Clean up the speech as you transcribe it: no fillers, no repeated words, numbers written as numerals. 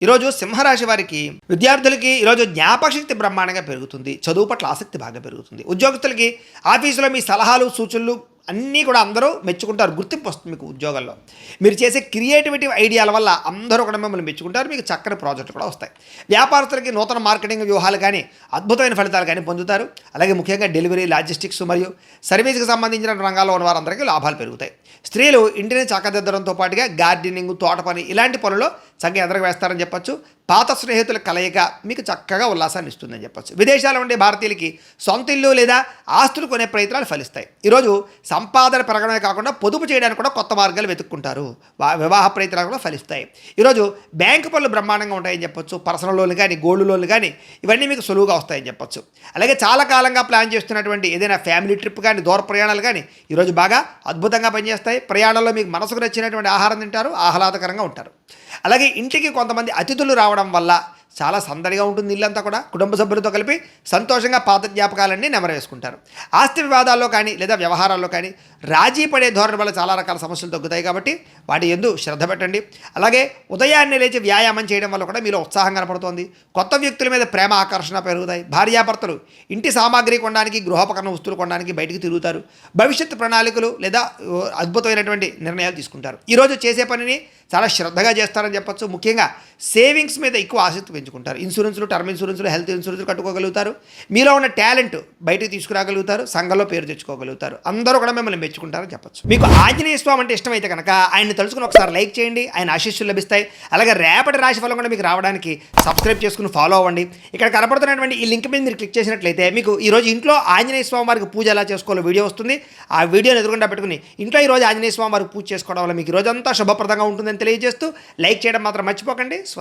ఈరోజు సింహరాశి వారికి విద్యార్థులకి ఈరోజు జ్ఞాపకశక్తి బ్రహ్మాండంగా పెరుగుతుంది. చదువు పట్ల ఆసక్తి బాగా పెరుగుతుంది. ఉద్యోగస్తులకి ఆఫీసులో మీ సలహాలు సూచనలు అన్నీ కూడా అందరూ మెచ్చుకుంటారు. గుర్తింపు వస్తుంది మీకు ఉద్యోగాల్లో. మీరు చేసే క్రియేటివిటీ ఐడియాల వల్ల అందరూ కూడా మిమ్మల్ని మెచ్చుకుంటారు. మీకు చక్కని ప్రాజెక్టులు కూడా వస్తాయి. వ్యాపారస్తులకి నూతన మార్కెటింగ్ వ్యూహాలు కానీ అద్భుతమైన ఫలితాలు కానీ పొందుతారు. అలాగే ముఖ్యంగా డెలివరీ, లాజిస్టిక్స్ మరియు సర్వీస్కి సంబంధించిన రంగాల్లో ఉన్న వారందరికీ లాభాలు పెరుగుతాయి. స్త్రీలు ఇంటిని చక్కదిద్దడంతో పాటుగా గార్డెనింగ్, తోట పని ఇలాంటి పనుల్లో చక్కగా ఎదరకు వేస్తారని చెప్పొచ్చు. పాత స్నేహితుల కలయిక మీకు చక్కగా ఉల్లాసాన్ని ఇస్తుందని చెప్పొచ్చు. విదేశాల్లో ఉండే భారతీయులకి సొంత ఇల్లు లేదా ఆస్తులు కొనే ప్రయత్నాలు ఫలిస్తాయి. ఈరోజు సంపాదన పెరగడమే కాకుండా పొదుపు చేయడానికి కూడా కొత్త మార్గాలు వెతుక్కుంటారు. వివాహ ప్రయత్నాలు కూడా ఫలిస్తాయి. ఈరోజు బ్యాంకు పనులు బ్రహ్మాండంగా ఉంటాయని చెప్పొచ్చు. పర్సనల్ లోన్లు కానీ, గోల్డ్ లోన్లు కానీ ఇవన్నీ మీకు సులువుగా వస్తాయని చెప్పొచ్చు. అలాగే చాలా కాలంగా ప్లాన్ చేస్తున్నటువంటి ఏదైనా ఫ్యామిలీ ట్రిప్ కానీ, దూర ప్రయాణాలు కానీ ఈరోజు బాగా అద్భుతంగా పనిచేస్తాయి. ప్రయాణంలో మీకు మనసుకు నచ్చినటువంటి ఆహారం తింటారు, ఆహ్లాదకరంగా ఉంటారు. అలాగే ఇంటికి కొంతమంది అతిథులు రావడం వల్ల చాలా సందడిగా ఉంటుంది. ఇల్లంతా కూడా కుటుంబ సభ్యులతో కలిపి సంతోషంగా పాత జ్ఞాపకాలన్నీ నెమరేసుకుంటారు. ఆస్తి వివాదాల్లో కానీ లేదా వ్యవహారాల్లో కానీ రాజీ పడే ధోరణి వల్ల చాలా రకాల సమస్యలు తగ్గుతాయి. కాబట్టి వాటి యందు శ్రద్ధ పెట్టండి. అలాగే ఉదయాన్నే లేచి వ్యాయామం చేయడం వల్ల కూడా మీలో ఉత్సాహం కనపడుతోంది. కొత్త వ్యక్తుల మీద ప్రేమ, ఆకర్షణ పెరుగుతాయి. భార్యాభర్తలు ఇంటి సామాగ్రి కొనడానికి, గృహోపకరణ వస్తువులు కొనడానికి బయటికి తిరుగుతారు. భవిష్యత్తు ప్రణాళికలు లేదా అద్భుతమైనటువంటి నిర్ణయాలు తీసుకుంటారు. ఈరోజు చేసే పనిని చాలా శ్రద్ధగా చేస్తారని చెప్పొచ్చు. ముఖ్యంగా సేవింగ్స్ మీద ఎక్కువ ఆసక్తి పెంచుకుంటారు. ఇన్సూరెన్స్లు, టర్మ్ ఇన్సూరెన్స్లు, హెల్త్ ఇన్సూరెన్స్లు కట్టుకోగలుగుతారు. మీలో ఉన్న టాలెంట్ బయటకు తీసుకురాగలుగుతారు. సంఘంలో పేరు తెచ్చుకోగలుగుతారు. అందరూ కూడా మిమ్మల్ని మెచ్చుకుంటారని చెప్పొచ్చు. మీకు ఆంజనేయ స్వామి అంటే ఇష్టమైతే కనుక ఆయన్ని తలుచుకుని ఒకసారి లైక్ చేయండి. ఆయన ఆశీస్సులు లభిస్తాయి. అలాగే రేపటి రాశి ఫలం కూడా మీకు రావడానికి సబ్స్క్రైబ్ చేసుకుని ఫాలో అవ్వండి. ఇక్కడ కనపడుతున్నటువంటి ఈ లింక్ మీద మీరు క్లిక్ చేసినట్లయితే మీకు ఈరోజు ఇంట్లో ఆంజనేయ స్వామి వారికి పూజ ఎలా చేసుకోవాలో వీడియో వస్తుంది. ఆ వీడియోని ఎదురుకుండా పెట్టుకుని ఇంట్లో ఈరోజు ఆంజనేయ స్వామి వారికి పూజ చేసుకోవడం వల్ల మీకు ఈరోజంతా శుభప్రదంగా ఉంటుందని తెలియజేస్తూ లైక్ చేయడం మాత్రం మర్చిపోకండి.